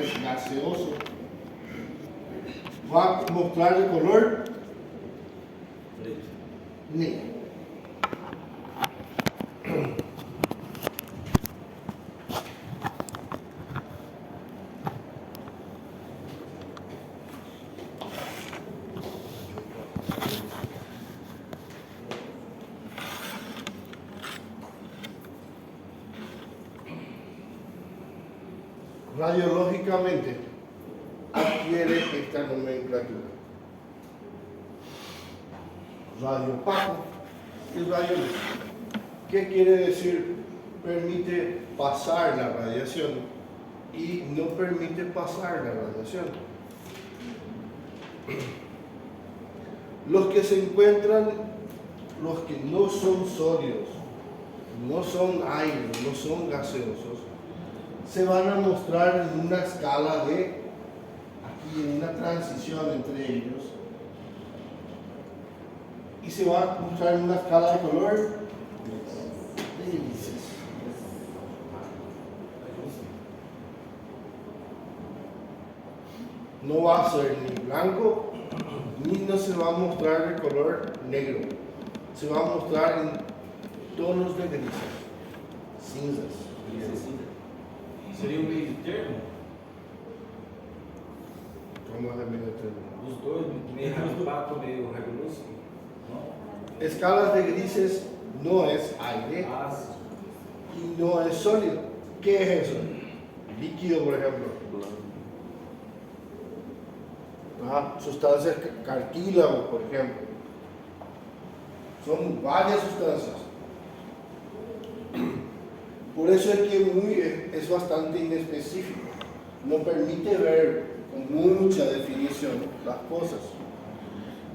es gaseoso, va a mostrar el color negro. Radiológicamente adquiere esta nomenclatura. Radio opaco y radio luz. ¿Qué quiere decir? Permite pasar la radiación y no permite pasar la radiación. Los que se encuentran, los que no son sólidos, no son aire, no son gaseosos, se van a mostrar en una escala de, aquí en una transición entre ellos, y se va a mostrar en una escala de color de grises. No va a ser ni blanco, ni no se va a mostrar el color negro. Se va a mostrar en tonos de grises, cinzas. Seria um meio termo? Como de medio termo. Os dois, meio raspato, meio reguloso? Não? Escalas de grises no es aire Ah, sim. y no es sólido. ¿Qué es eso? Líquido, por ejemplo. Sustancias cartílagos, por ejemplo. Son varias sustancias. Por eso es que es bastante inespecífico. No permite ver con mucha definición las cosas.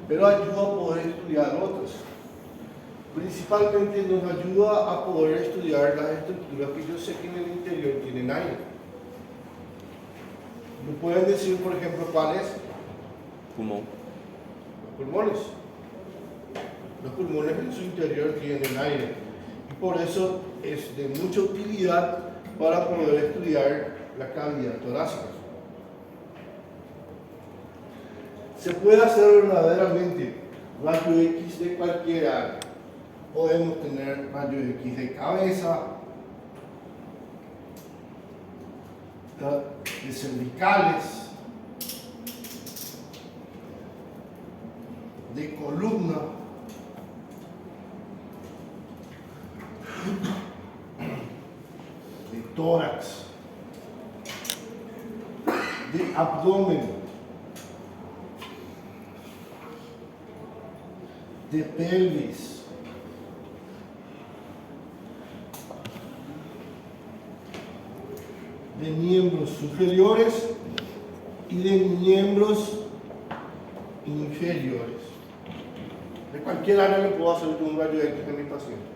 Pero ayuda a poder estudiar otras. Principalmente nos ayuda a poder estudiar las estructuras que yo sé que en el interior tienen aire. ¿Me pueden decir, por ejemplo, cuál es? Pulmón. Los pulmones. Los pulmones en su interior tienen aire. Y por eso es de mucha utilidad para poder estudiar la cavidad torácica. Se puede hacer verdaderamente rayo X de cualquier área. Podemos tener rayo X de cabeza, de cervicales, de columna, de tórax, de abdomen, de pelvis, de miembros superiores y de miembros inferiores. De cualquier área le puedo hacer un rayo X a mi paciente.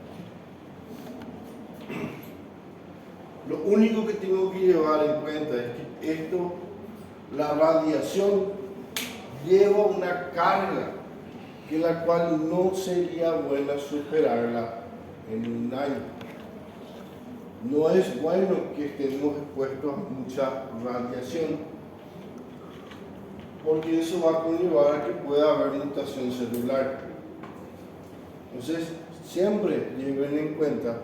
Lo único que tengo que llevar en cuenta es que la radiación lleva una carga que la cual no sería buena superarla en un año. No es bueno que estemos expuestos a mucha radiación, porque eso va a conllevar a que pueda haber mutación celular. Entonces, siempre lleven en cuenta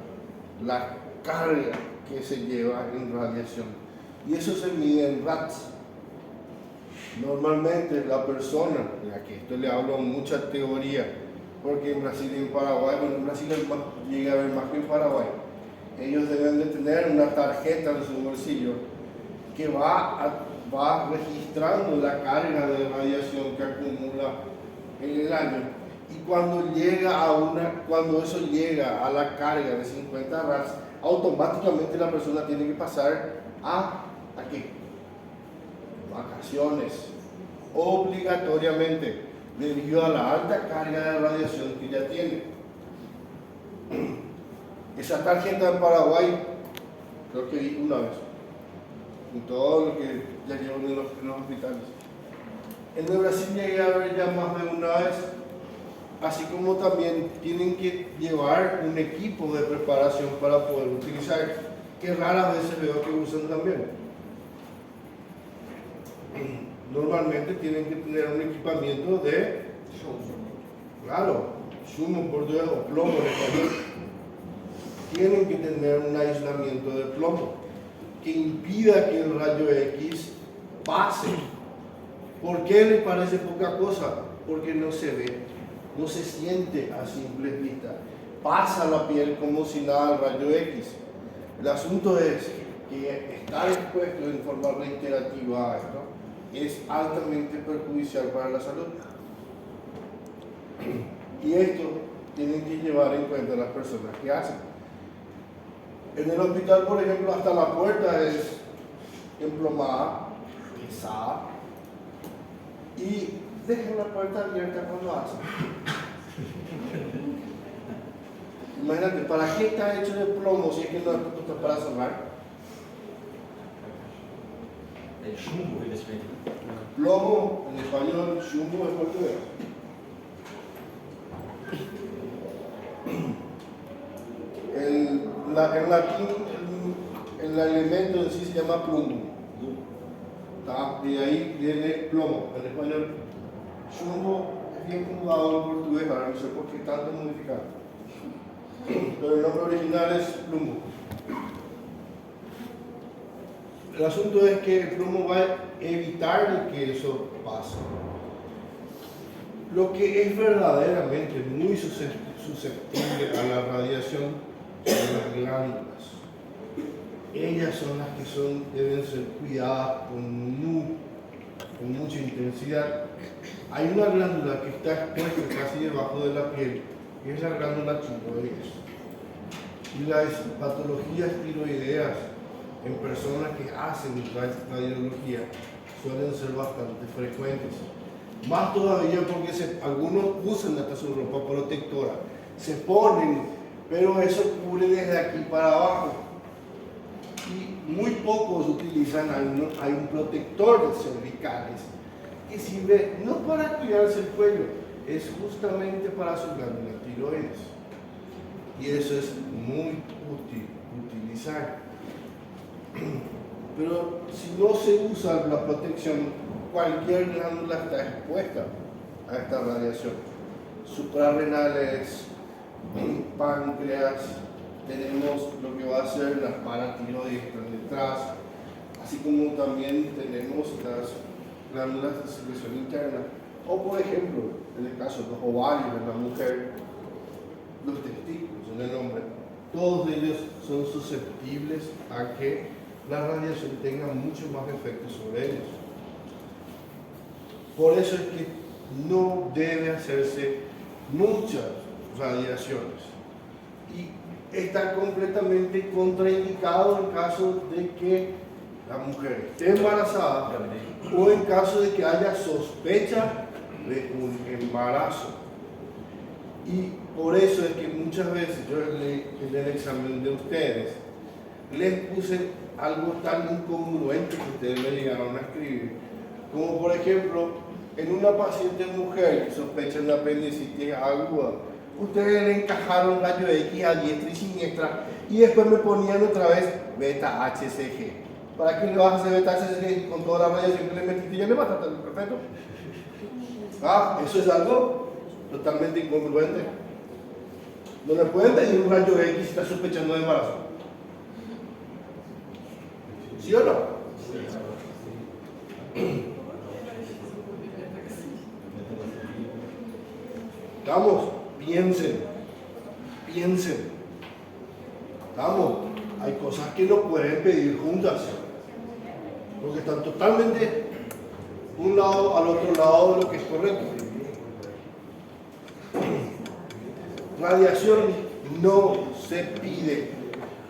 la carga que se lleva en radiación. Y eso se mide en RATS. Normalmente la persona, ya que esto le hablo mucha teoría, porque en Brasil y en Paraguay, bueno, en Brasil llega a haber más que en Paraguay, ellos deben de tener una tarjeta en su bolsillo que va registrando la carga de radiación que acumula en el año. Y cuando eso llega a la carga de 50 RATs, automáticamente la persona tiene que pasar ¿a qué? Vacaciones, obligatoriamente, debido a la alta carga de radiación que ya tiene. Esa tarjeta en Paraguay, creo que vi una vez, en todo lo que ya llevo en los hospitales. En el Brasil llegué a ver ya más de una vez, así como también tienen que llevar un equipo de preparación para poder utilizar, que raras veces veo que usan también. normalmente tienen que tener un equipamiento de, claro, sumo en portugués o plomo en español. Tienen que tener un aislamiento de plomo que impida que el rayo X pase. ¿Por qué le parece poca cosa? Porque no se ve, no se siente a simple vista. Pasa la piel como si nada al rayo X. El asunto es que estar expuesto en forma reiterativa a esto es altamente perjudicial para la salud. Y esto tienen que llevar en cuenta las personas que hacen. En el hospital, por ejemplo, hasta la puerta es emplomada, pesada, y dejan la puerta abierta cuando hacen. Imagínate, ¿para qué está hecho de plomo si es que no es para cerrar? El chumbo, el espíritu. Plomo, en español, chumbo en portugués. En latín, el elemento en sí se llama plumbo. Y de ahí viene plomo. En español, chumbo es bien conjugado en portugués, ahora no sé por qué tanto modificado. Pero el nombre original es plumbo. El asunto es que el plomo va a evitar que eso pase. Lo que es verdaderamente muy susceptible a la radiación son las glándulas. Ellas son las que deben ser cuidadas con mucha intensidad. Hay una glándula que está expuesta casi debajo de la piel, y es la glándula tiroides. Y las patologías tiroideas en personas que hacen radiología suelen ser bastante frecuentes. Más todavía porque algunos usan hasta su ropa protectora, se ponen, pero eso cubre desde aquí para abajo. Y muy pocos utilizan, hay un protector de cervicales que sirve no para cuidarse el cuello, es justamente para sus glándulas tiroides. Y eso es muy útil utilizar. Pero si no se usa la protección, cualquier glándula está expuesta a esta radiación. Suprarrenales, páncreas, tenemos lo que va a ser las paratiroides que están detrás, así como también tenemos las glándulas de secreción interna, o por ejemplo, en el caso de los ovarios de la mujer, los testículos en el hombre, todos ellos son susceptibles a que la radiación tenga mucho más efecto sobre ellos. Por eso es que no debe hacerse muchas radiaciones. Y está completamente contraindicado en caso de que la mujer esté embarazada o en caso de que haya sospecha de un embarazo. Y por eso es que muchas veces yo en el examen de ustedes les puse algo tan incongruente que ustedes me llegaron a escribir, como por ejemplo, en una paciente mujer que sospecha de apendicitis aguda, ustedes le encajaron rayo X a diestra y siniestra y después me ponían otra vez beta HCG. ¿Para qué le vas a hacer beta HCG con toda la radiación que le metiste? Ya le vas a estar perfecto. Eso es algo totalmente incongruente. No le pueden pedir un rayo X si está sospechando de embarazo. ¿Sí o no? Vamos, piensen. Vamos, hay cosas que no pueden pedir juntas, porque están totalmente un lado al otro lado de lo que es correcto. Radiación no se pide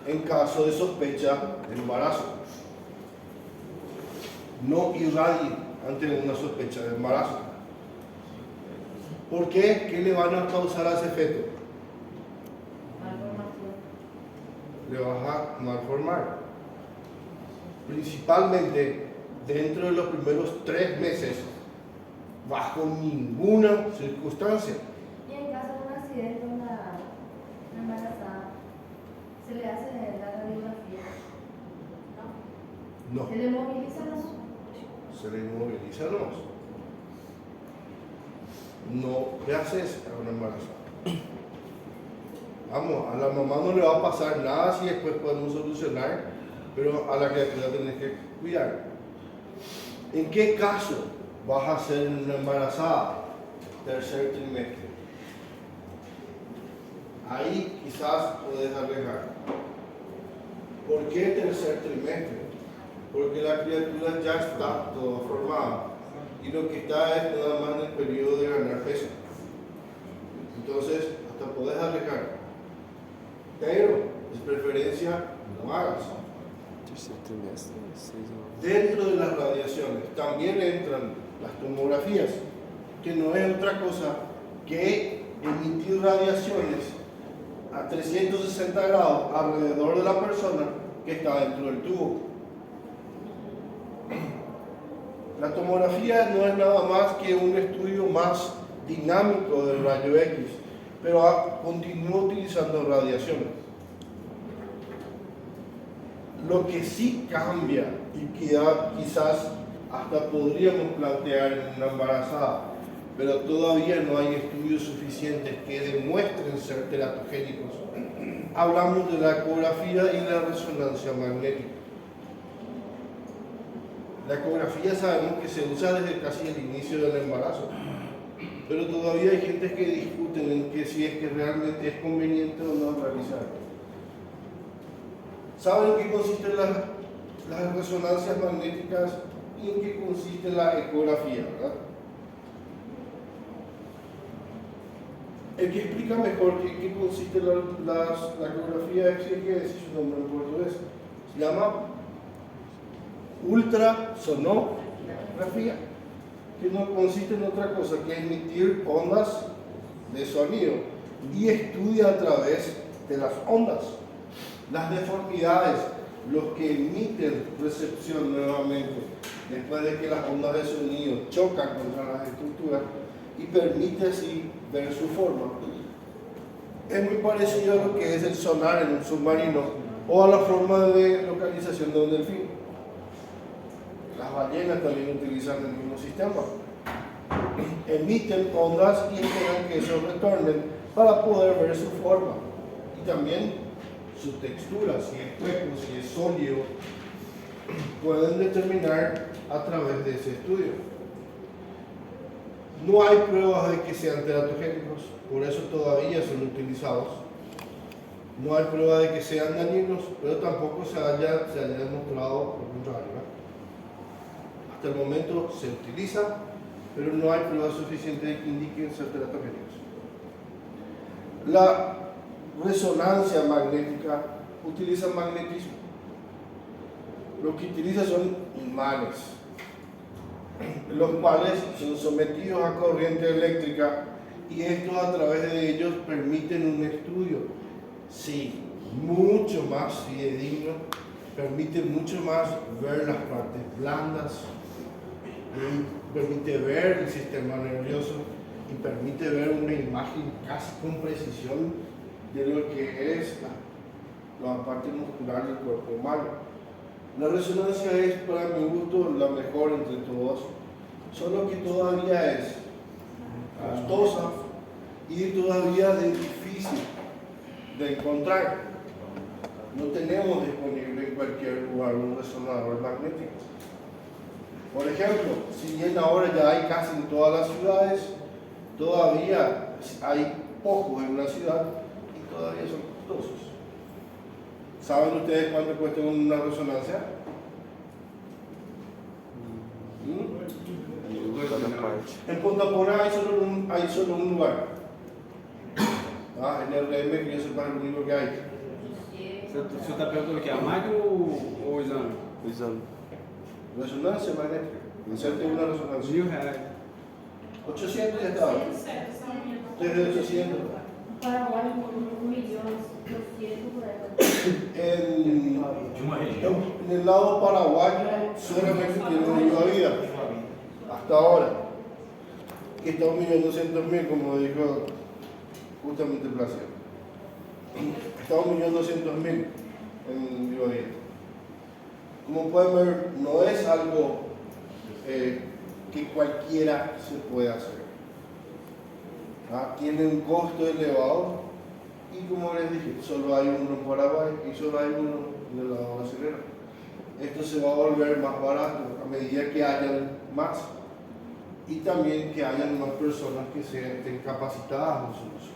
en caso de sospecha de embarazo. No irradie ante una sospecha de embarazo. ¿Por qué? ¿Qué le van a causar a ese feto? Le vas a malformar. Principalmente dentro de los primeros 3 meses, bajo ninguna circunstancia. Y en caso de un accidente, una embarazada, ¿se le hace la radiografía? ¿No? No. ¿Se le moviliza? se le inmoviliza nomás. No le haces a una embarazada. Vamos, a la mamá no le va a pasar nada si después podemos solucionar, pero a la criatura tenés que cuidar. ¿En qué caso vas a ser una embarazada? Tercer trimestre. Ahí quizás podés arriesgar. ¿Por qué tercer trimestre? Porque la criatura ya está toda formada y lo que está es nada más en el periodo de ganar peso. Entonces, hasta podés arriesgar. Pero, es preferencia, no hagas. Tercer trimestre, 6 meses. Dentro de las radiaciones también entran las tomografías, que no es otra cosa que emitir radiaciones a 360 grados alrededor de la persona que está dentro del tubo. La tomografía no es nada más que un estudio más dinámico del rayo X, pero continúa utilizando radiaciones. Lo que sí cambia y que quizás hasta podríamos plantear en una embarazada, pero todavía no hay estudios suficientes que demuestren ser teratogénicos. Hablamos de la ecografía y la resonancia magnética. La ecografía sabemos que se usa desde casi el inicio del embarazo, pero todavía hay gente que discuten en que si es que realmente es conveniente o no realizar. ¿Saben en qué consisten las resonancias magnéticas y en qué consiste la ecografía, verdad? El que explica mejor qué consiste la ecografía es el que decir su nombre en portugués. Se llama ultrasonografía, que no consiste en otra cosa que emitir ondas de sonido y estudia a través de las ondas las deformidades, los que emiten recepción nuevamente después de que las ondas de sonido chocan contra las estructuras y permite así ver su forma. Es muy parecido a lo que es el sonar en un submarino o a la forma de localización de un delfín. Las ballenas también utilizan el mismo sistema. Emiten ondas y esperan que eso retornen para poder ver su forma y también su textura, si es hueco, si es sólido, pueden determinar a través de ese estudio. No hay pruebas de que sean teratogénicos, por eso todavía son utilizados. No hay prueba de que sean dañinos, pero tampoco se haya demostrado lo contrario, ¿no? Hasta el momento se utiliza, pero no hay pruebas suficientes de que indiquen ser teratogénicos. La resonancia magnética utiliza magnetismo. Lo que utiliza son imanes, los cuales son sometidos a corriente eléctrica y estos a través de ellos permiten un estudio, sí, mucho más fidedigno, permite mucho más ver las partes blandas, permite ver el sistema nervioso y permite ver una imagen casi con precisión de lo que es la parte muscular del cuerpo humano. La resonancia es, para mi gusto, la mejor entre todos, solo que todavía es costosa y todavía es difícil de encontrar. No tenemos disponible en cualquier lugar un resonador magnético. Por ejemplo, si bien ahora ya hay casi en todas las ciudades, todavía hay pocos en una ciudad y todavía son costosos. ¿Saben ustedes cuánto cuesta una resonancia? En Punta Cana hay solo un lugar. En el RM, que yo sepa, es el único que hay. Você está perguntando o que? A máquina ou o exame? O exame. Resonancia magnética. Hacerte una resonancia. R$1.000. 800 ya estaba. Desde 800. Paraguay, 1.200.000 por ahí. De uma região? En el lado paraguayo solamente tiene una viva vida. Hasta ahora. Que está 1.200.000, como dijo justamente Placio. Está 1.200.000 en viva vida. Como pueden ver, no es algo que cualquiera se puede hacer. Tiene un costo elevado y, como les dije, solo hay uno en Paraguay y solo hay uno en el lado brasileño. Esto se va a volver más barato a medida que hayan más y también que hayan más personas que estén capacitadas en su uso.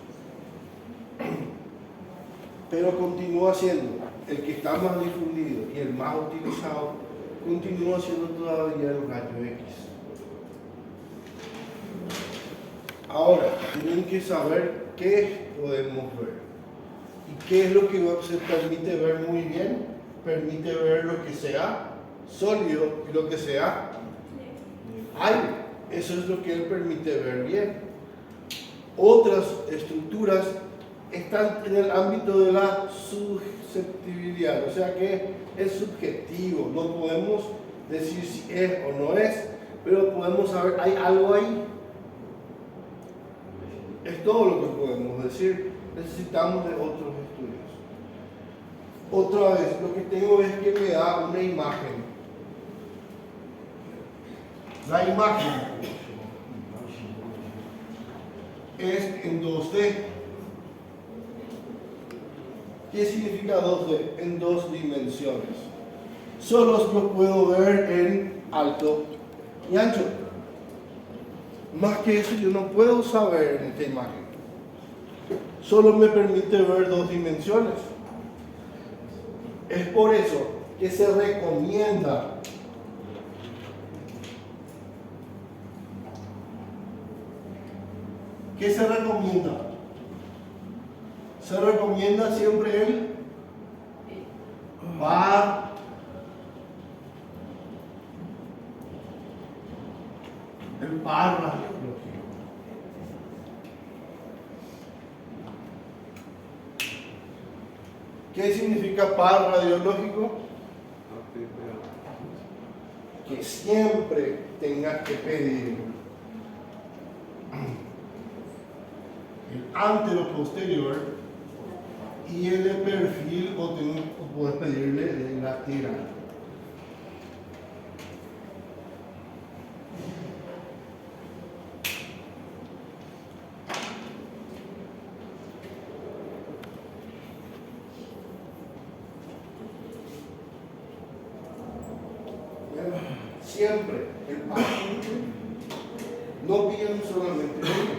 Pero continúa siendo el que está más difundido y el más utilizado, continúa siendo todavía el rayo X. Ahora, tienen que saber qué podemos ver y qué es lo que se permite ver muy bien. Permite ver lo que sea sólido y lo que sea aire. Eso es lo que él permite ver bien. Otras estructuras están en el ámbito de la susceptibilidad, o sea que es subjetivo, no podemos decir si es o no es, pero podemos saber, hay algo ahí. Es todo lo que podemos decir. Necesitamos de otros estudios. Otra vez, lo que tengo es que me da una imagen. La imagen es en 2D. ¿Qué significa 2D? En dos dimensiones. Solo lo puedo ver en alto y ancho. Más que eso yo no puedo saber en esta imagen. Solo me permite ver dos dimensiones. Es por eso que se recomienda se recomienda siempre el par radiológico. ¿Qué significa par radiológico? Que siempre tengas que pedir el antero-posterior y el de perfil, o puedes pedirle de lateral. Siempre el par. No piden solamente uno,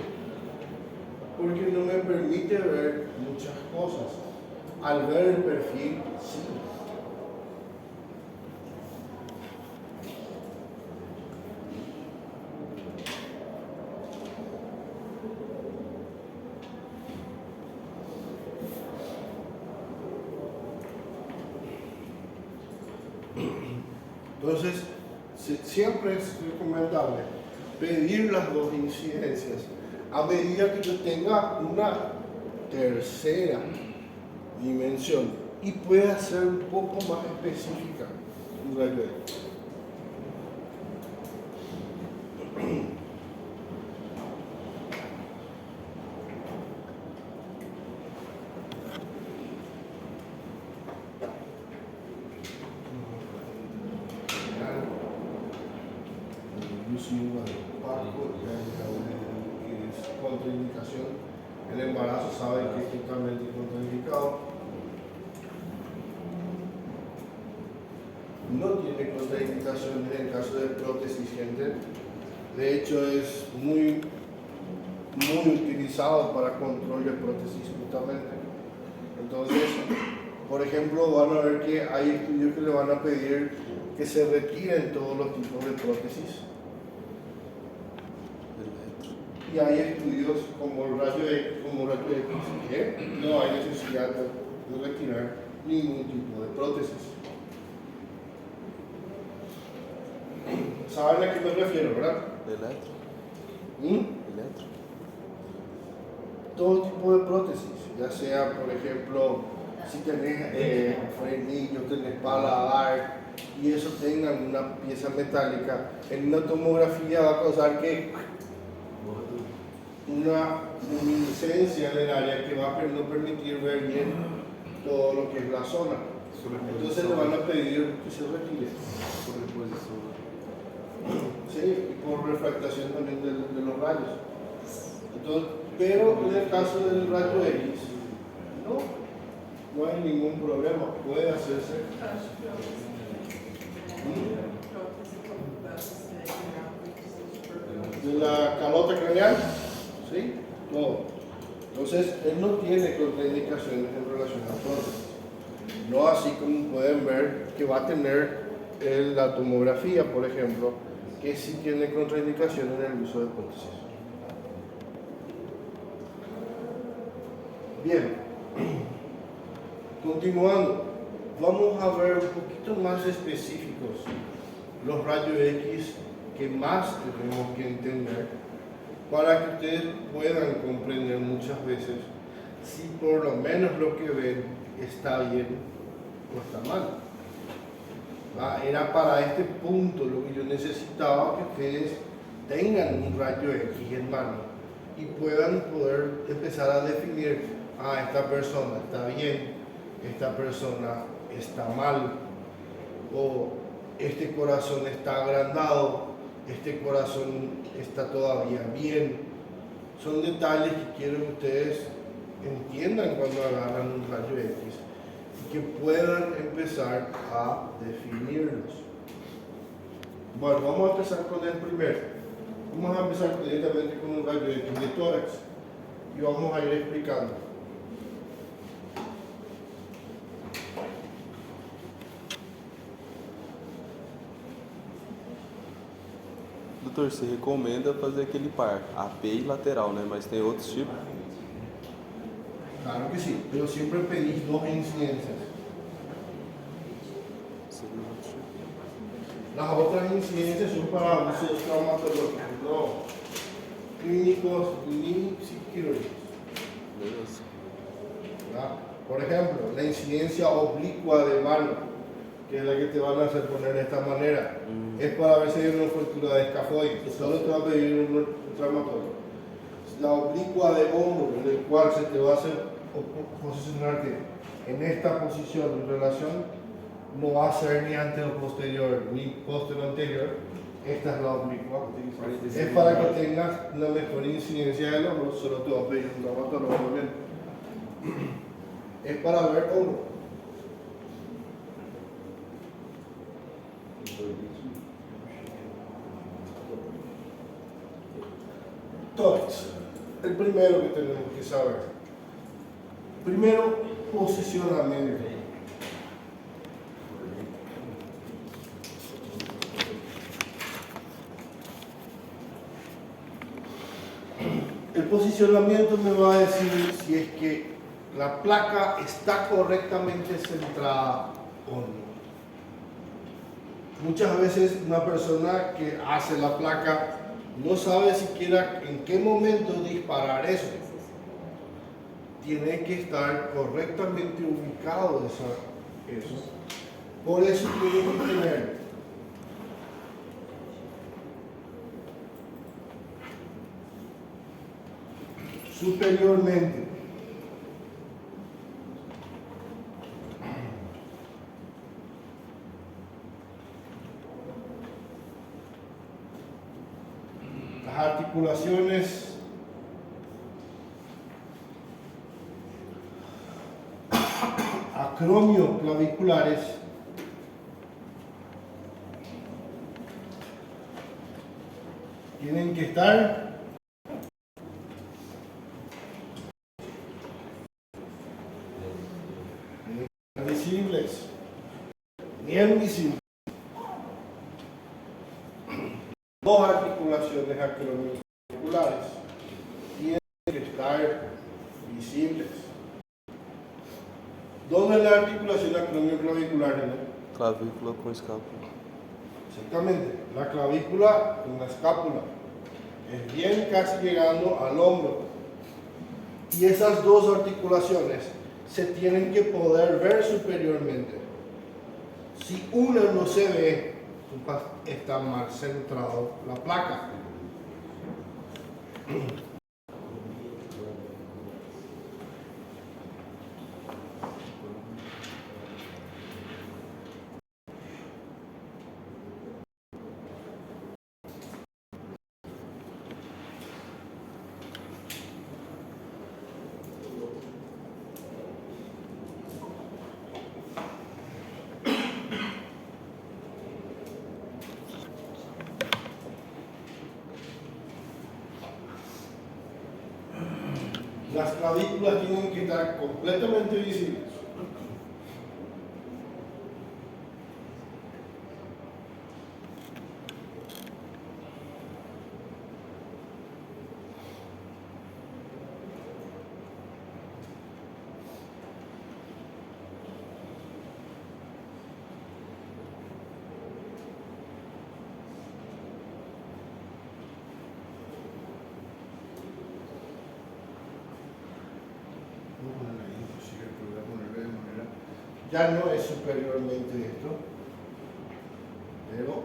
porque no me permite ver muchas cosas. Al ver el perfil, sí. Entonces, siempre es recomendable pedir las dos incidencias a medida que yo tenga una tercera dimensión y pueda ser un poco más específica. Contraindicación. El embarazo sabe que es totalmente contraindicado. No tiene contraindicaciones en el caso de prótesis, gente. De hecho, es muy utilizado para control de prótesis justamente. Entonces, por ejemplo, van a ver que hay estudios que le van a pedir que se retiren todos los tipos de prótesis. Y hay estudios como el rayo X, que no hay necesidad de retirar ningún tipo de prótesis. ¿Saben a qué me refiero, verdad? Electro. Todo tipo de prótesis, ya sea, por ejemplo, si tenés frenillos, tenés paladar y eso tengan una pieza metálica, en una tomografía va a causar que una luminiscencia en el área que va a no permitir ver bien todo lo que es la zona. Entonces le van a pedir que se retire. Sí, y por refractación también de los rayos. Entonces, pero en el caso del rayo X, no hay ningún problema, puede hacerse. De la calota craneal, ¿sí? Todo. Entonces, él no tiene contraindicaciones en relación a prótesis. No así como pueden ver que va a tener la tomografía, por ejemplo, que sí tiene contraindicaciones en el uso de prótesis. Bien, continuando, vamos a ver un poquito más específicos los rayos X que más tenemos que entender para que ustedes puedan comprender muchas veces si por lo menos lo que ven está bien o está mal. Era para este punto lo que yo necesitaba, que ustedes tengan un rayo X en mano y puedan poder empezar a definir, esta persona está bien, esta persona está mal, o este corazón está agrandado, este corazón está todavía bien. Son detalles que quiero que ustedes entiendan cuando agarran un rayo X y que puedan empezar a definirlos. Bueno, vamos a empezar con el primero. Vamos a empezar directamente con un rayo X de tórax y vamos a ir explicando. Doutor, você recomenda fazer aquele par, AP e lateral, né? Mas tem outros tipos? Claro que sí, pero siempre pedís dos incidencias. Seria outro tipo. Las otras incidencias son para usos traumatológicos, no clínicos ni quirúrgicos. Beleza. ¿Verdad? Por ejemplo, la incidencia oblicua de mano, que es la que te van a hacer poner de esta manera, es para ver si hay una fractura de escafoide. Solo te va a pedir un traumatólogo. La oblicua de hombro, en el cual se te va a hacer posicionarte en esta posición en relación, no va a ser ni antero posterior ni posterior anterior. Esta es la oblicua. Es para que tengas la mejor incidencia del hombro. Solo te va a pedir un traumatólogo también. Es para ver hombro. Tórax. El primero que tenemos que saber. Primero, posicionamiento. El posicionamiento me va a decir si es que la placa está correctamente centrada o no. Muchas veces una persona que hace la placa no sabe siquiera en qué momento disparar eso. Tiene que estar correctamente ubicado eso. Por eso tiene que tener superiormente las articulaciones acromioclaviculares tienen que estar visibles, bien visibles. Dos articulaciones acromioclaviculares tienen que estar visibles. ¿Dónde es la articulación acromioclavicular? Clavícula com escápula. Exactamente, la clavícula con la escápula. Es bien casi llegando al hombro. Y esas dos articulaciones se tienen que poder ver superiormente. Si una no se ve, está mal centrado la placa. Las clavículas tienen que estar completamente visibles. Ya no es superiormente esto, pero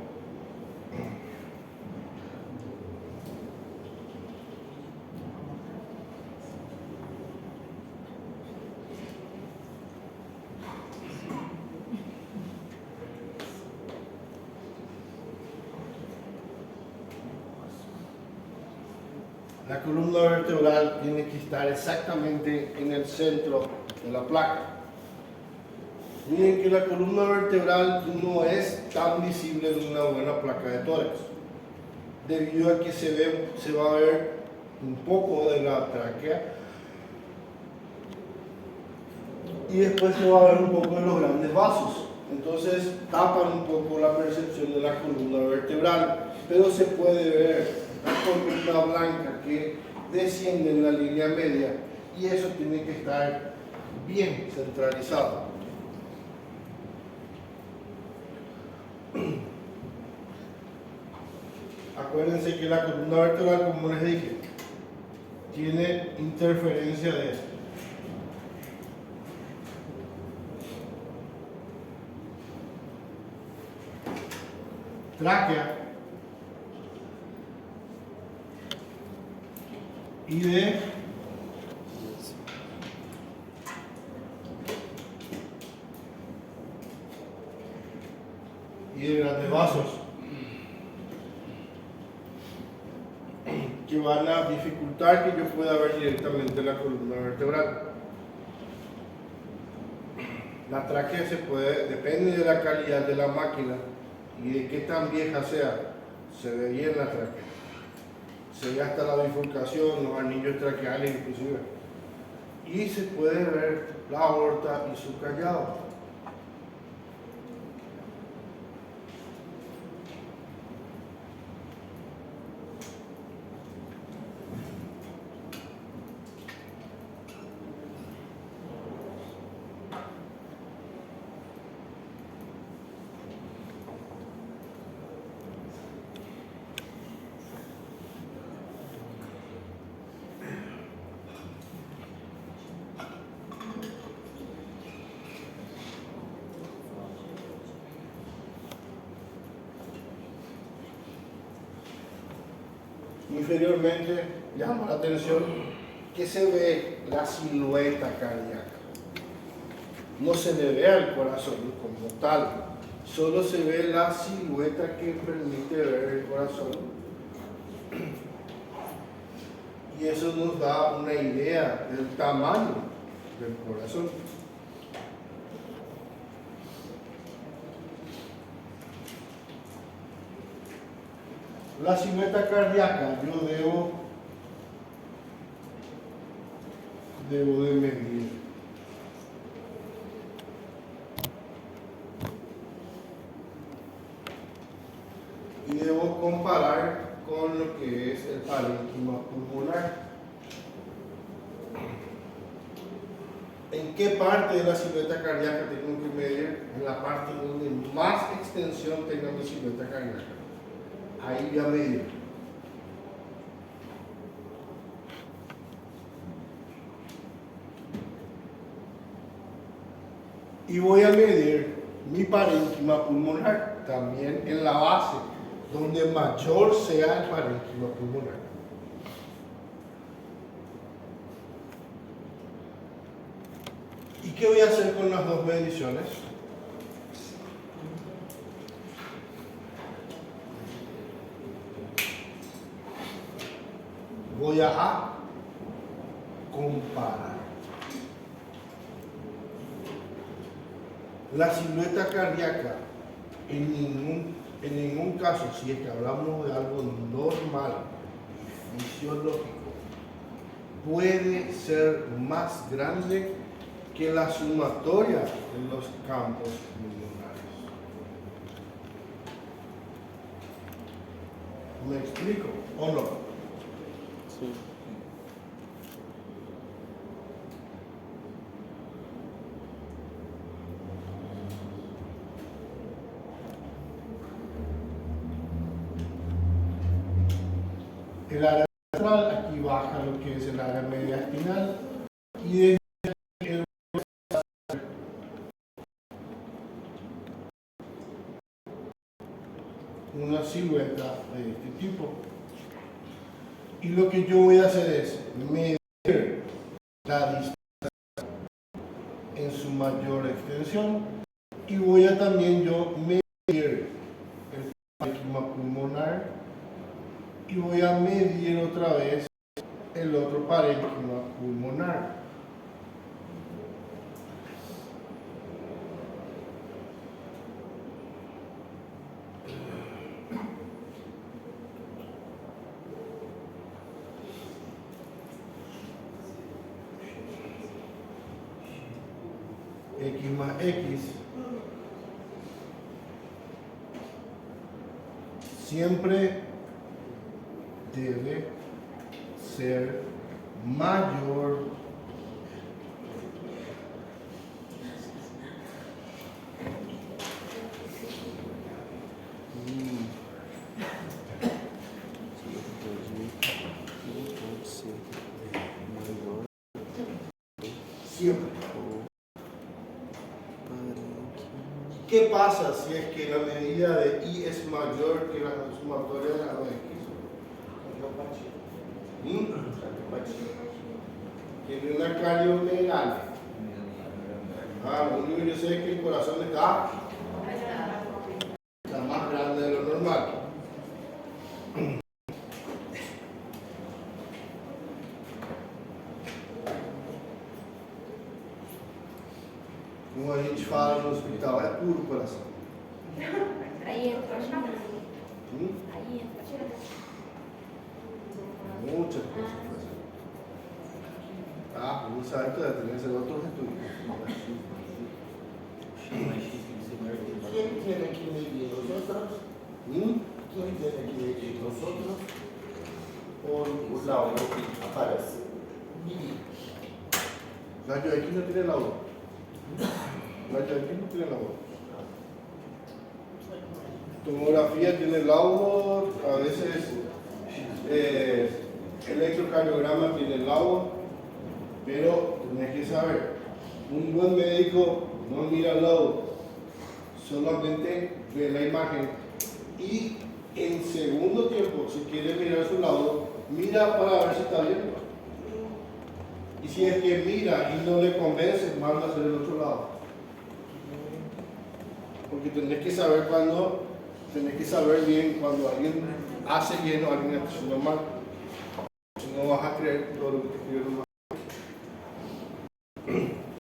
la columna vertebral tiene que estar exactamente en el centro de la placa. Miren que la columna vertebral no es tan visible en una buena placa de tórax, debido a que se va a ver un poco de la tráquea y después se va a ver un poco de los grandes vasos. Entonces tapan un poco la percepción de la columna vertebral, pero se puede ver la columna blanca que desciende en la línea media, y eso tiene que estar bien centralizado. Acuérdense que la columna vertebral, como les dije, tiene interferencia de tráquea y de grandes vasos, que van a dificultar que yo pueda ver directamente la columna vertebral. La tráquea depende de la calidad de la máquina y de qué tan vieja sea, se ve bien la tráquea. Se ve hasta la bifurcación, los anillos traqueales inclusive. Y se puede ver la aorta y su callado. Inferiormente llama la atención que se ve la silueta cardíaca. No se le ve al corazón como tal, solo se ve la silueta que permite ver el corazón. Y eso nos da una idea del tamaño del corazón. La silueta cardíaca yo debo de medir. Y debo comparar con lo que es el parénquima pulmonar. ¿En qué parte de la silueta cardíaca tengo que medir? En la parte donde más extensión tenga mi silueta cardíaca. Ahí voy a medir. Y voy a medir mi parénquima pulmonar también en la base, donde mayor sea el parénquima pulmonar. ¿Y qué voy a hacer con las dos mediciones? Voy a comparar. La silueta cardíaca en ningún caso, si es que hablamos de algo normal, fisiológico, puede ser más grande que la sumatoria de los campos pulmonares. ¿Me explico o no? Sí. El área central, aquí baja lo que es el área media espinal y desde el una silueta de este tipo. Y lo que yo voy a hacer es medir la distancia en su mayor extensión y voy a también yo medir el parénquima pulmonar y voy a medir otra vez el otro parénquima pulmonar. X más X siempre debe ser mayor siempre. ¿Qué pasa si es que la medida de Y es mayor que la sumatoria de la de X? Tiene una cardiomegalia. Lo único que yo sé es que el corazón está más grande de lo normal. Como a gente fala no hospital, é puro coração. Ahí entra. Hum? Ahí entra. Muitas coisas. Tá? Não sabe tanto, né? Esse é outro retorno. ¿Quién tiene que medir nosotros? ¿Quién tiene que medir nosotros? O laudo que aparece. Medir. La de aquí no tiene laudo. La de aquí no tiene laudo. Tomografía tiene laudo, a veces electrocardiograma tiene laudo, pero tenés que saber, un buen médico no mira el laudo, solamente ve la imagen y en segundo tiempo, si quiere mirar su laudo, mira para ver si está bien. Y si es que mira y no le convence, manda a hacer el otro lado. Porque tenés que saber bien cuando alguien hace bien o alguien está haciendo mal. Si no vas a creer todo lo que te escribieron mal.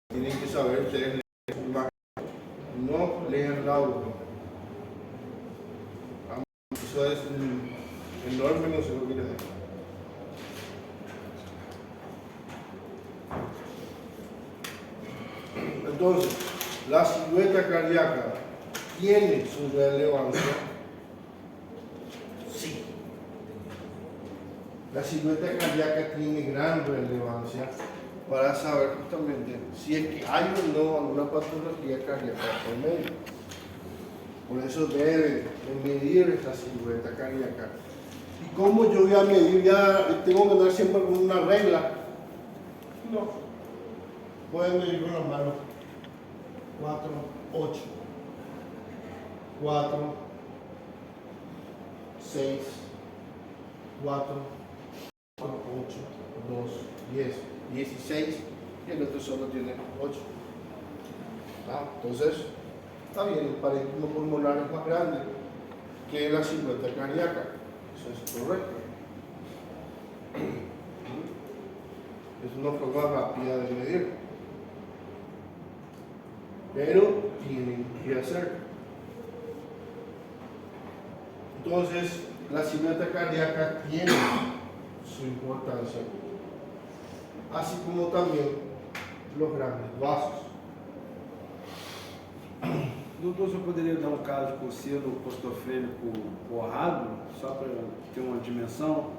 Tienen que saber ustedes leer la imagen, no leer el laudo. Eso es enorme, no sé lo que les digo. Entonces, la silueta cardíaca tiene su relevancia. Sí. La silueta cardíaca tiene gran relevancia para saber justamente si es que hay o no alguna patología cardíaca por medio. Por eso debe medir esta silueta cardíaca. ¿Y cómo yo voy a medir? Ya tengo que andar siempre con una regla. No. Pueden medir con las manos. 4, 8, 4, 6, 4, 8, 2, 10, 16 y el otro solo tiene 8. Entonces, está bien, el parénquima pulmonar es más grande que la silueta cardíaca. Eso es correcto. Es una forma rápida de medir. Pero tienen que hacer. Entonces, la silueta cardíaca tiene su importancia. así como también los grandes vasos. Doutor, você poderia dar um caso de coceiro costofrênico borrado, só para ter uma dimensão?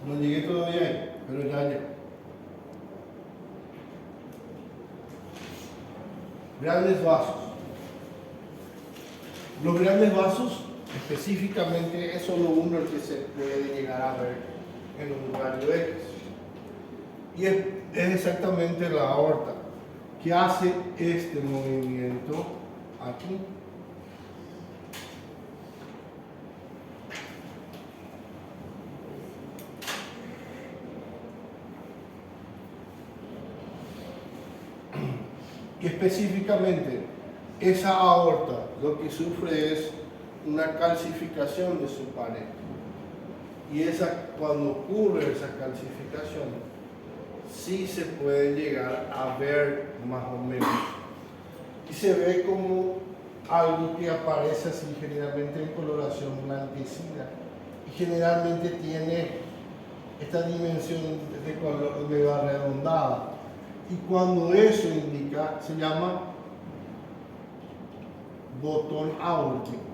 No llegué todavía ahí, pero ya. Grandes vasos. Los grandes vasos, específicamente, es solo uno el que se puede llegar a ver en un radio X. Y es exactamente la aorta que hace este movimiento aquí. Y específicamente esa aorta lo que sufre es una calcificación de su pared. Y cuando ocurre esa calcificación, sí se puede llegar a ver más o menos. Y se ve como algo que aparece así generalmente en coloración blanquecina. Y generalmente tiene esta dimensión de color medio redondada. Y cuando eso indica, se llama botón aórtico.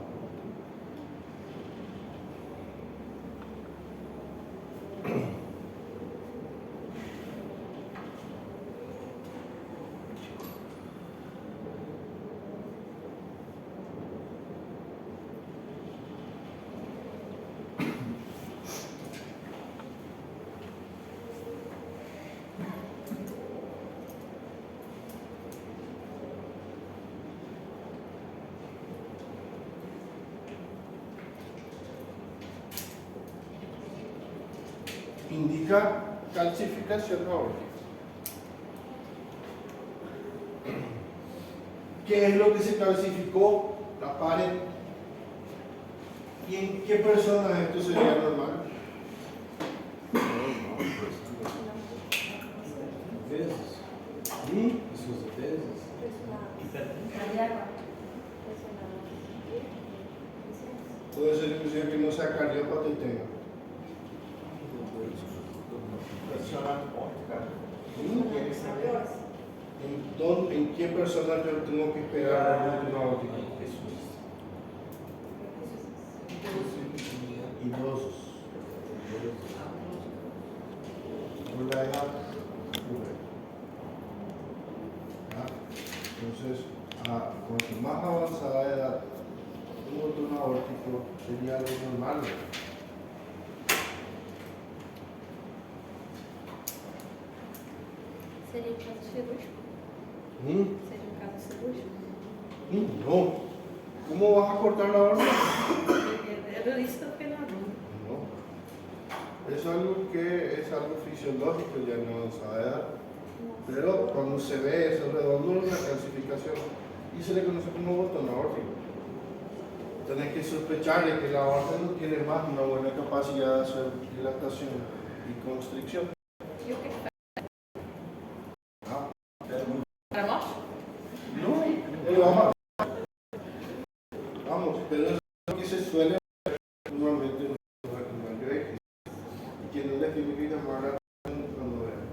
Indica calcificación aórtica. ¿Qué es lo que se calcificó? La pared. ¿Y en qué personas esto sería normal? Vezes? Pessoas vezes? Puede ser inclusive que no sea cardiópata y tenga. ¿En qué persona yo tengo que esperar la última aórtica? Idosos. Por la edad. Entonces, cuanto más avanzada la edad, un botón aórtico sería algo normal. Seria um caso cirúrgico? Seria um caso cirúrgico? No. ¿Cómo vas a cortar la aorta? Era isso que eu fiquei na dúvida. No. Es algo fisiológico ya en avanzada edad. Pero cuando se ve eso redondo, una calcificación y se le conoce como botón aórtico. Tenés que sospechar de que la aorta no tiene más una buena capacidad de hacer dilatación y constricción. E o que faz? Ah, Para morte? no, vamos, pero es lo que se suele hacer normalmente en un radio X. Y que no le tiene que llamar la atención cuando vean.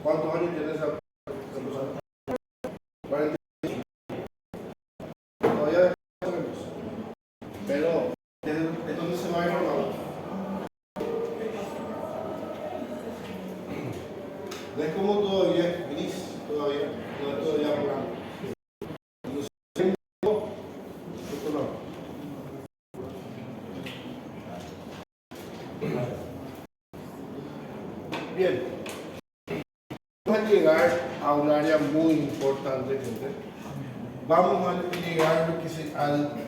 ¿Cuántos años tiene esa persona? 45. Todavía sabemos. Pero, ¿de dónde se va a ir formando? ¿Ves cómo todavía es gris? Todavía, no es todavía blanco. Cuando se ve esto no. Bien. Vamos a llegar a un área muy importante, gente. Vamos a llegar a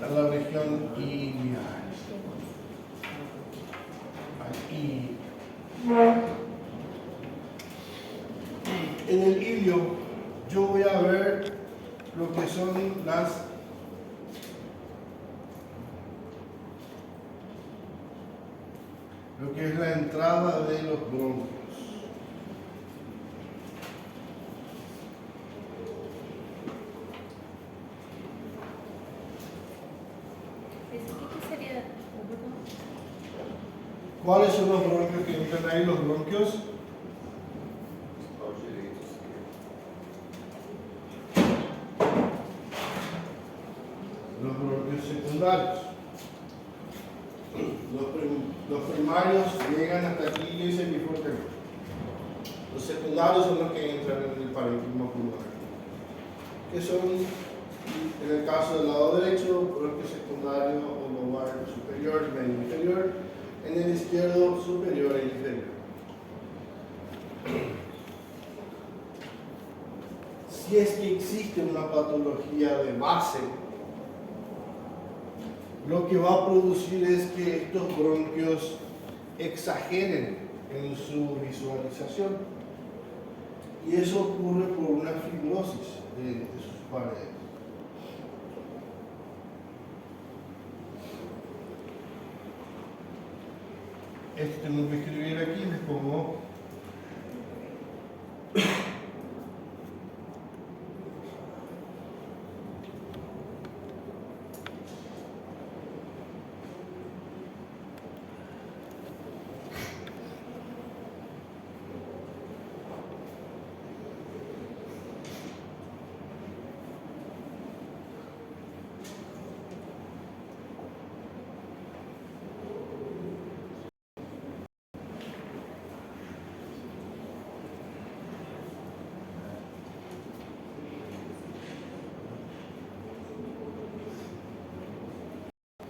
la región iliaca. Y en el ilio yo voy a ver lo que son lo que es la entrada de los bronquios. ¿Qué sería? ¿Cuáles son los bronquios que entran ahí? Los bronquios secundarios. Los primarios llegan hasta aquí y semifuertemente. Los secundarios son los que entran en el parénquima pulmonar, que son, en el caso del lado derecho, bronquio secundario o lobar superior, medio inferior, en el izquierdo superior e inferior. Si es que existe una patología de base, lo que va a producir es que estos bronquios exageren en su visualización. Y eso ocurre por una fibrosis de sus paredes. Esto tengo que escribir aquí, les pongo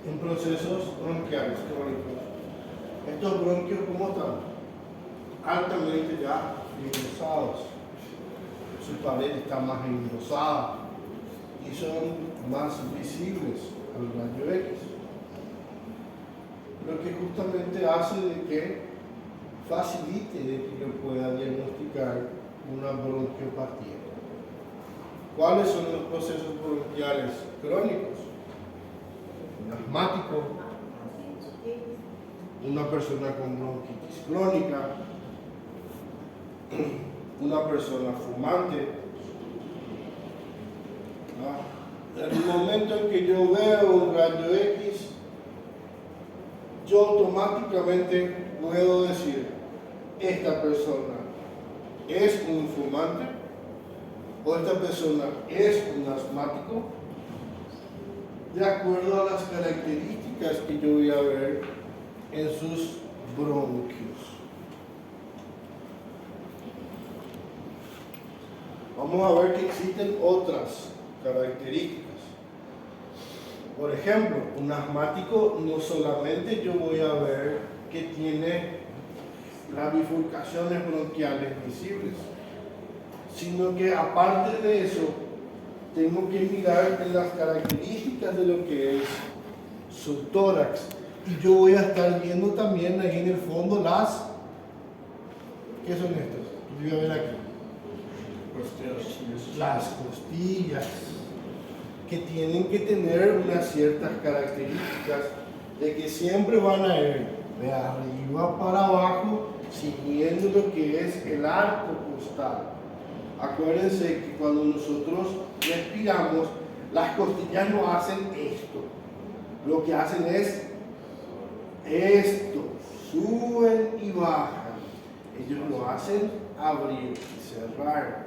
en procesos bronquiales crónicos. Estos bronquios, ¿cómo están? Altamente ya fibrosados. Su pared está más engrosada y son más visibles al rayo X. Lo que justamente hace de que facilite de que yo pueda diagnosticar una bronquiopatía. ¿Cuáles son los procesos bronquiales crónicos? Un asmático, una persona con bronquitis crónica, una persona fumante. En el momento en que yo veo un rayo X, yo automáticamente puedo decir, esta persona es un fumante o esta persona es un asmático, de acuerdo a las características que yo voy a ver en sus bronquios. Vamos a ver que existen otras características. Por ejemplo, un asmático no solamente yo voy a ver que tiene las bifurcaciones bronquiales visibles, sino que aparte de eso, tengo que mirar en las características de lo que es su tórax. Y yo voy a estar viendo también ahí en el fondo las... ¿Qué son estas? Voy a ver aquí. Las costillas, que tienen que tener unas ciertas características de que siempre van a ir de arriba para abajo, siguiendo lo que es el arco costal. Acuérdense que cuando nosotros respiramos, las costillas no hacen esto. Lo que hacen es esto, suben y bajan. Ellos lo hacen abrir y cerrar.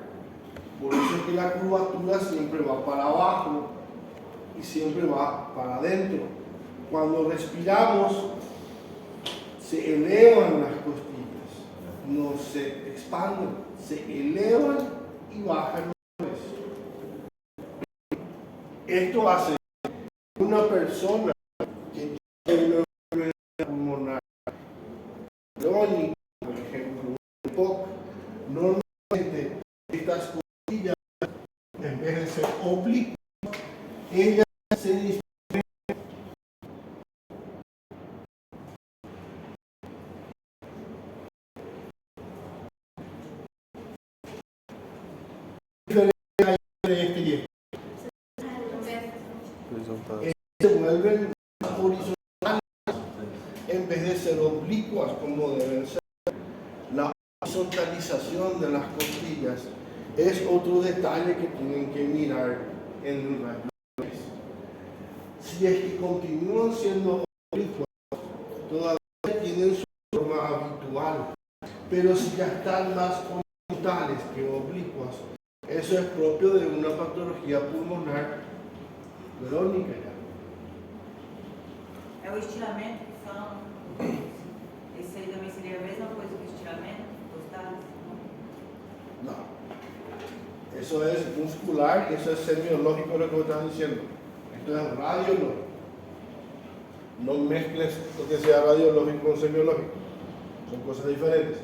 Por eso es que la curvatura siempre va para abajo y siempre va para adentro. Cuando respiramos, se elevan las costillas, no se expanden, se elevan y bajan otra vez. Esto hace que una persona que tiene una enfermedad pulmonar crónica, por ejemplo, un POC, normalmente estas costillas, en vez de ser oblicuas, ellas se disponen Horizontais. se vuelven horizontales en vez de ser oblicuas como deben ser. La horizontalización de las costillas es otro detalle que tienen que mirar en el rayo X. Si es que continúan siendo oblicuas, todavía tienen su forma habitual, pero si ya están más horizontales que oblicuas, eso es propio de una patología pulmonar crónica ya. É o estiramento que falam. Esse aí também seria a mesma coisa que o estiramento? Costais? No. Eso es muscular y eso es semiológico lo que vos estás diciendo. Esto es radiológico. No mezcles lo que sea radiológico con semiológico. Son cosas diferentes.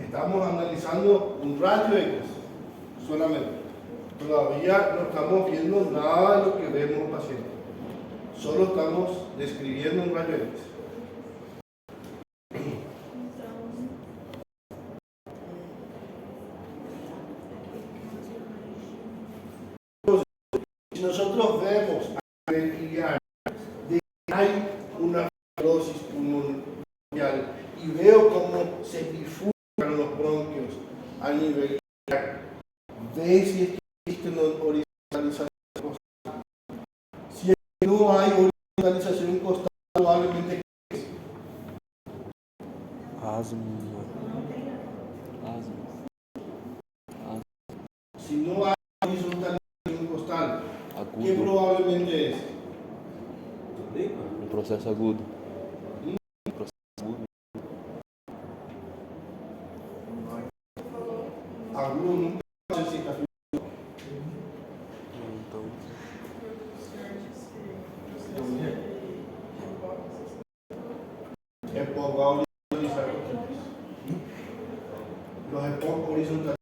Estamos analizando un rayo X solamente. Todavía no estamos viendo nada de lo que vemos en paciente. Solo estamos describiendo un rayo X. Si nosotros vemos a nivel iliar de que hay una fibrosis pulmonar y veo cómo se bifurcan los bronquios a nivel iliar, ve si es que existe una horizontalización costal. Si no hay horizontalización costal, probablemente Asma. si no hay horizontalización costal, ¿qué Agudo. probablemente es? Um processo agudo. Processo agudo. Agudo nunca necesita fibrosis. Então, EPOC va a horizontalizar los EPOC horizontales.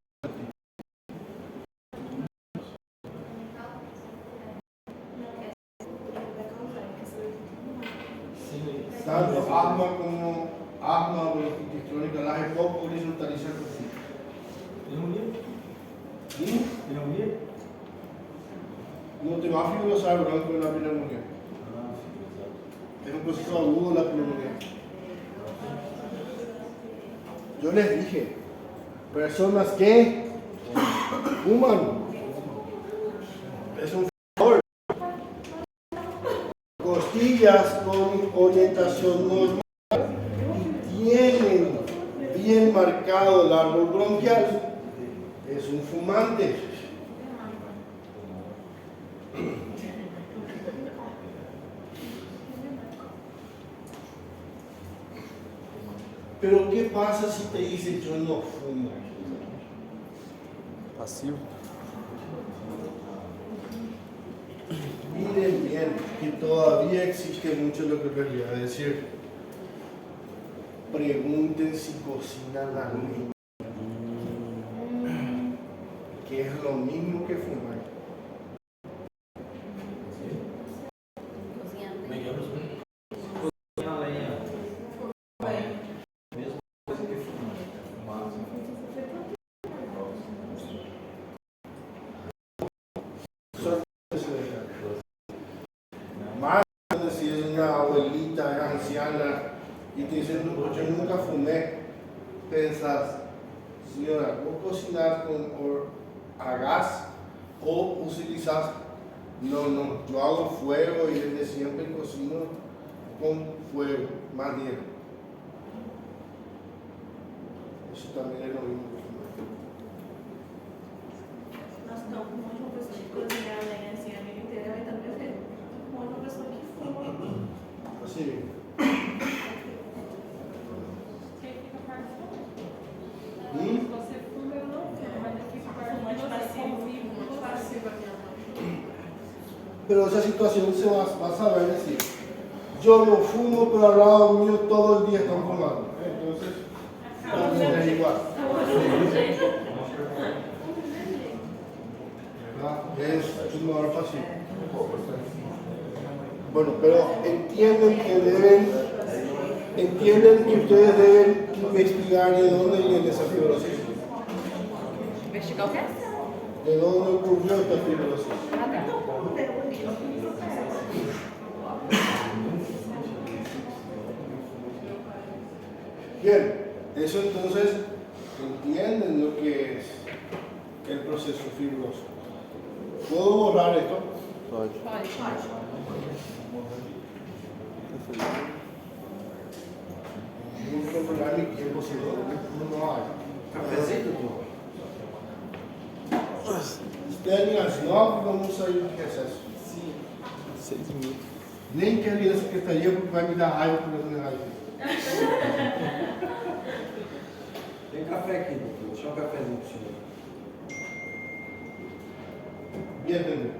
Tanto asma como asma o bronquitis crónica, las EPOC horizontalizan costillas. No te va a fibrosar bronco en la pneumonía. Es un proceso agudo la pneumonía. Yo les dije, personas que fuman, es un favor. Costillas con orientación normal y tienen bien marcado el árbol bronquial, es un fumante. Pero ¿qué pasa si te dice yo no fumo? passivo. Miren bien que todavía existe mucho lo que les voy a decir. Pregunten si cocinan la leña, que es lo mismo que fumar. Na lenha. Mesma coisa que fumar. Más si es una abuelita anciana y te dicen, no, yo nunca fumé, pensás, señora, ¿vos cocinás a gas o utilizás? No, yo hago fuego y desde siempre cocino con fuego, más bien. Eso también es lo mismo que fumar. Nós estamos com uma pessoa que cozinha a lenha assim a vida inteira, vai também ver. Uma pessoa que fuma. Así. Você fuma, eu não fumo, mas eu fico perto de você convivo, muito passiva. Pero esa situación se va a saber decir. Yo no fumo, pero al lado mío todo el día están fumando. Entonces, también es igual. ¿Verdad? Es fumador pasivo. Bueno, pero entienden que ustedes deben investigar de dónde viene esa fibrosis. Investigar o quê? ¿De dónde ocurrió esta fibrosis? Até todo mundo é bonito. Bien, eso entonces entienden lo que es el proceso fibroso. ¿Puedo borrar esto? Pode. Vou controlar mi tiempo, si no, no hay. Cafezinho, doutor? Esperem às 9, vamos sair do recesso. 6 minutos. Nem quero ir à secretaria porque vai me dar raiva por eu não raiva. Tem café aqui, doutor. Deixa um cafezinho pro senhor. Bienvenido.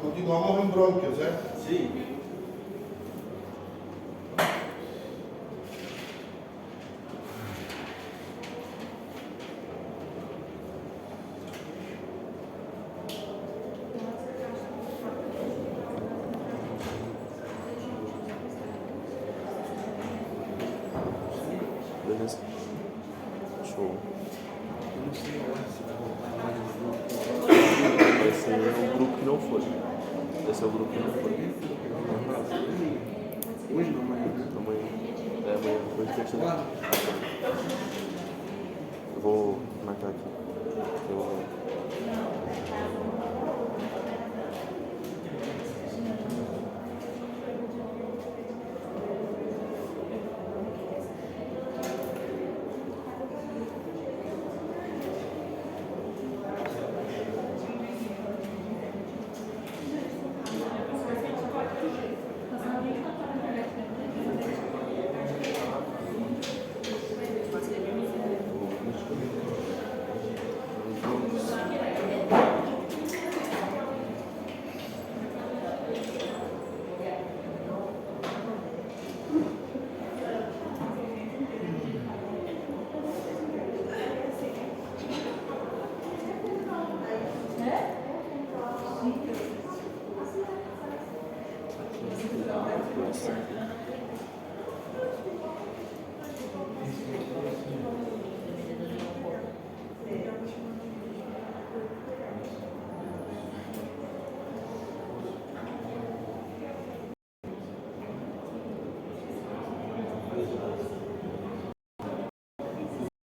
Continuamos em brônquios, certo? Sim. Beleza? Show. Esse aí é o grupo que não foi. Esse é o grupo que não foi. Hoje não, amanhã. Amanhã. É amanhã, depois de terça-feira. Eu vou marcar aqui. Eu vou...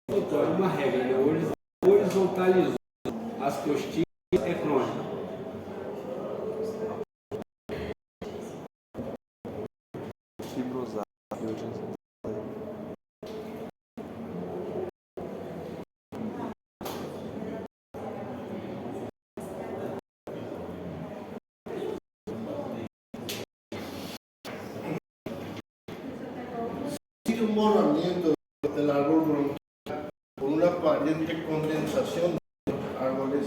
Doutor, uma regra, né? Horizontalizou as costilhas é crônica. Fibrosar. Existe un morramiento del árbol bronquial por una aparente condensación de los árboles.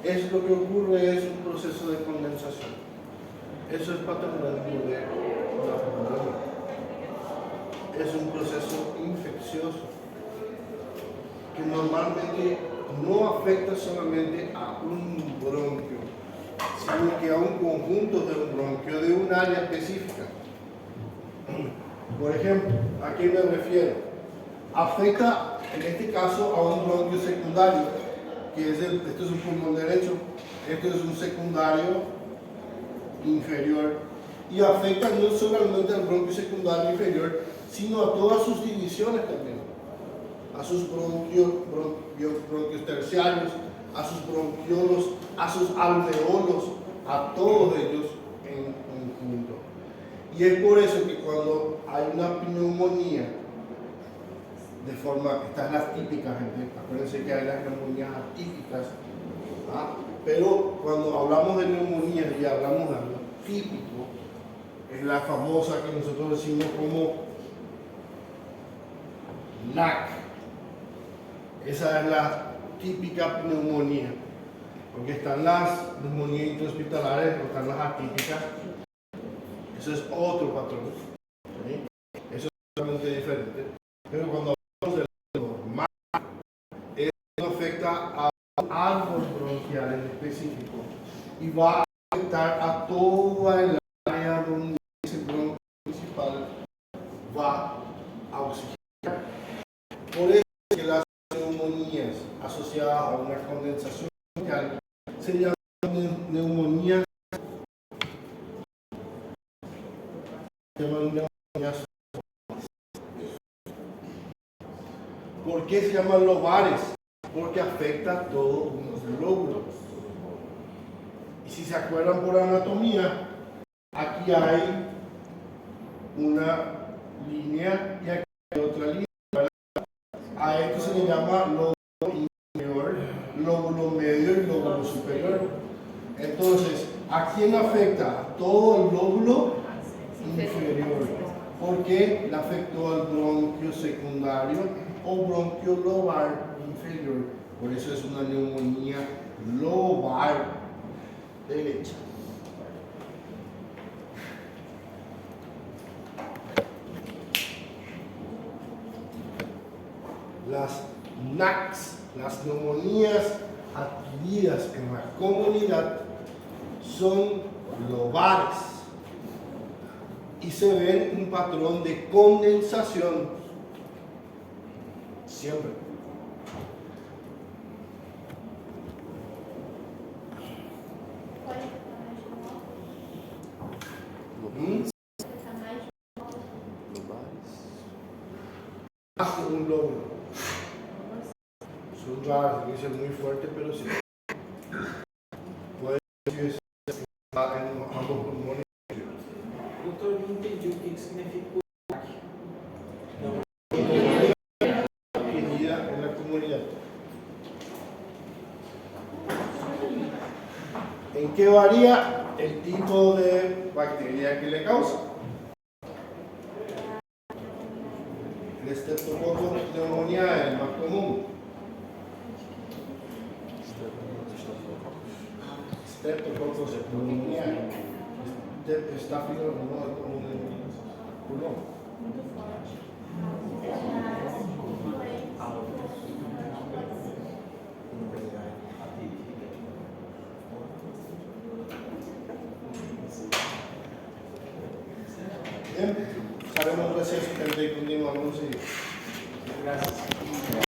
Es lo que ocurre, es un proceso de condensación. Eso es patológico de la pulmonía. Es un proceso infeccioso que normalmente no afecta solamente a un bronquio, sino que a un conjunto de un bronquio de un área específica. Por ejemplo, ¿a qué me refiero? Afecta, en este caso, a un bronquio secundario, que es esto es un pulmón derecho, esto es un secundario inferior, y afecta no solamente al bronquio secundario inferior, sino a todas sus divisiones también, a sus bronquios terciarios, a sus bronquiolos, a sus alveolos, a todos ellos en conjunto. Y es por eso que cuando hay una neumonía, de forma, estas las típicas, gente, acuérdense que hay las neumonías atípicas, ¿ah? Pero cuando hablamos de neumonías y hablamos de algo típico, es la famosa que nosotros decimos como NAC. Esa es la típica neumonía, porque están las neumonías intrahospitalarias, están las atípicas. Eso es otro patrón, ¿sí? Eso es totalmente diferente. Pero cuando hablamos de lo normal, eso afecta a un árbol bronquial en específico y va a afectar a toda el área donde ese bronquio principal va a oxigenar. Por eso es que las neumonías asociadas a una condensación se llama neumonía. Se llama neumonía. ¿Por qué se llaman lobares? Porque afecta a todos los lóbulos. Y si se acuerdan por anatomía, aquí hay una línea y aquí hay otra línea, ¿verdad? A esto se le llama lóbulo inferior, lóbulo medio y lóbulo superior. Entonces, ¿a quién afecta? A todo el lóbulo inferior. ¿Por qué le afectó al bronquio secundario o bronquio lobar inferior? Por eso es una neumonía lobar derecha. Las NACs, las neumonías adquiridas en la comunidad, son lobares y se ve un patrón de condensación siempre. Pode ficar mais de ¿Mm? ficar mais Hace un lóbulo. Son raras, que es muy fuerte, pero sí. Puede ser en ambos pulmones. Doutor, eu não entendi o que significa o TAC. Adquirida en la comunidad. ¿En qué varía el tipo de bacteria que le causa? El Streptococcus pneumoniae es el más común. Streptococcus pneumoniae. Estáfilo no es común en el pulmón. Bien, haremos un receso y continuamos. Gracias.